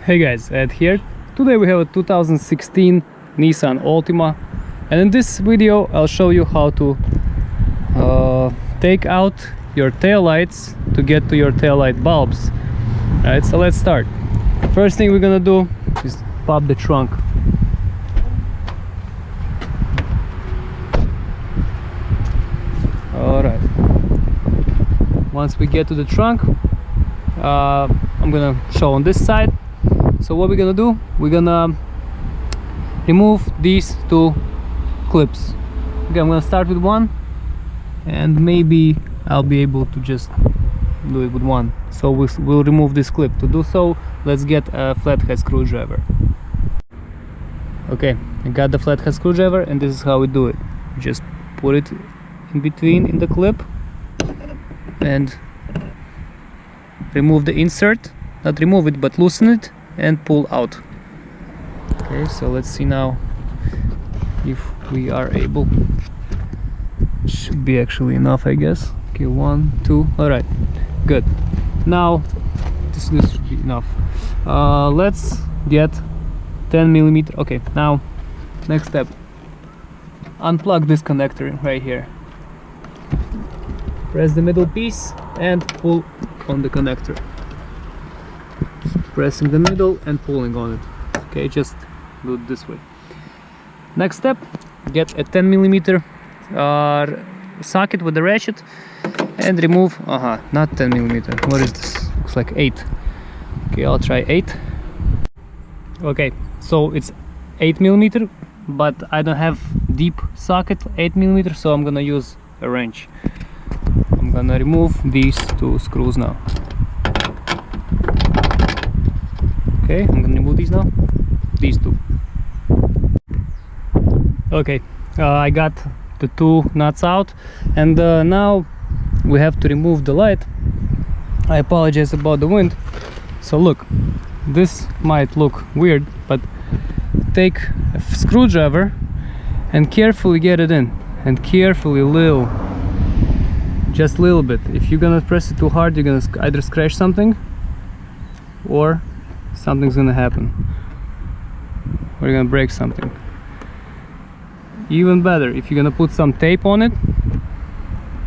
Hey guys, Ed here. Today we have a 2016 Nissan Altima, and in this video I'll show you how to take out your tail lights to get to your tail light bulbs. Alright, so let's start. First thing we're gonna do is pop the trunk. Alright, once we get to the trunk, I'm gonna show on this side. So what we're gonna do, we're gonna remove these two clips. Okay, I'm gonna start with one, and maybe I'll be able to just do it with one. So we'll remove this clip. To do so, let's get a flathead screwdriver. Okay, I got the flathead screwdriver, and this is how we do it. Just put it in between in the clip and remove the insert. Not remove it, but loosen it and pull out. Okay, so let's see now if we are able. Should be actually enough, I guess. Okay, 1, 2. All right, good. Now this should be enough. Let's get 10mm. Okay, now next step, unplug this connector right here. Press the middle piece and pull on the connector. Pressing the middle and pulling on it. Okay, just do it this way. Next step, get a 10mm socket with the ratchet and remove, not 10mm, what is this? Looks like 8. Okay, I'll try 8. Okay, so it's 8mm, but I don't have deep socket 8mm, so I'm gonna use a wrench. I'm gonna remove these two screws now. Okay, I'm gonna remove these now. These two. Okay, I got the two nuts out, and now we have to remove the light. I apologize about the wind. So look, this might look weird, but take a screwdriver and carefully get it in, and carefully just a little bit. If you're gonna press it too hard, you're gonna either scratch something or something's gonna happen. We're gonna break something. Even better if you're gonna put some tape on it.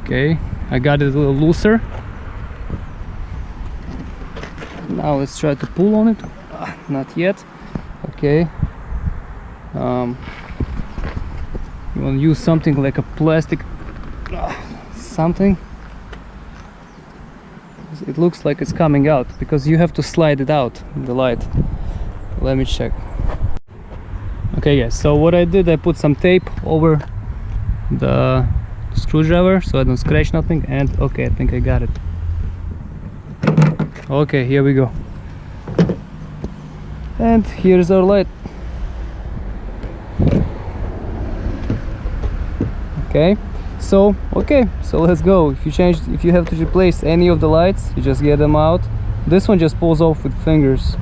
Okay, I got it a little looser. Now let's try to pull on it. Not yet. Okay. You want to use something like a plastic something. It looks like it's coming out because you have to slide it out, the light. Let me check. Okay guys, so what I did, I put some tape over the screwdriver so I don't scratch nothing, and okay, I think I got it. Okay, here we go. And here's our light. Okay, so let's go. If you have to replace any of the lights, you just get them out. This one just pulls off with fingers.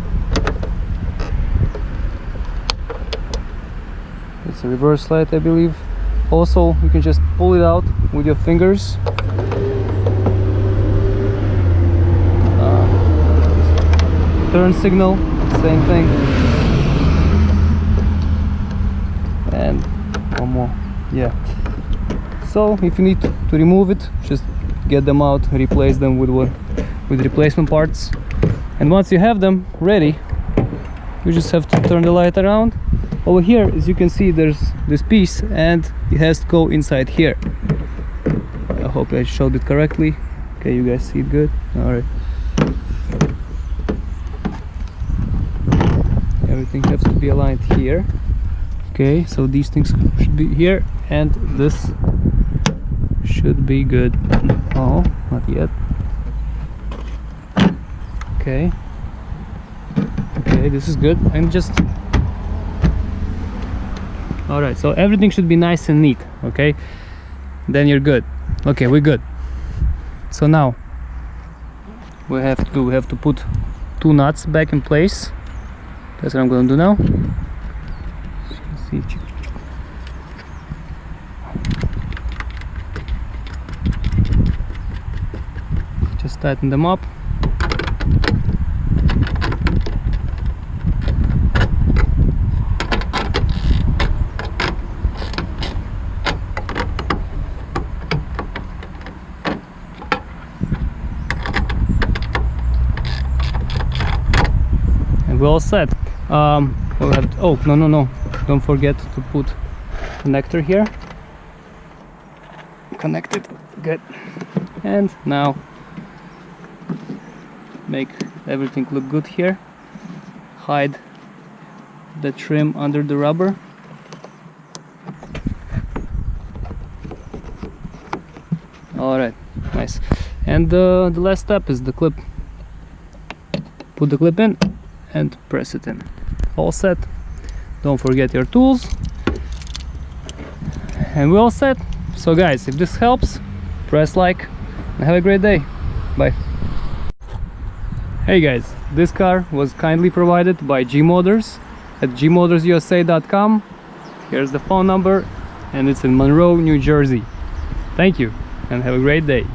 It's a reverse light, I believe. Also, you can just pull it out with your fingers. Turn signal, same thing. And one more, yeah. So if you need to remove it, just get them out, replace them with replacement parts. And once you have them ready, you just have to turn the light around. Over here, as you can see, there's this piece, and it has to go inside here. I hope I showed it correctly. Okay, you guys see it good? All right. Everything has to be aligned here. Okay, so these things should be here, and this should be good. Oh, not yet. Okay, this is good. I'm just all right, so everything should be nice and neat. Okay, then you're good. Okay, we're good. So now we have to put two nuts back in place. That's what I'm gonna do now. Just tighten them up. and we're all set. We'll have oh, no, don't forget to put connector here. Connected, good. And now make everything look good here. Hide the trim under the rubber. All right, nice. And the last step is the clip. Put the clip in and press it in. All set. Don't forget your tools. And we're all set. So guys, if this helps, press like and have a great day. Bye. Hey guys, this car was kindly provided by G Motors at gmotorsusa.com. Here's the phone number, and it's in Monroe, New Jersey. Thank you and have a great day.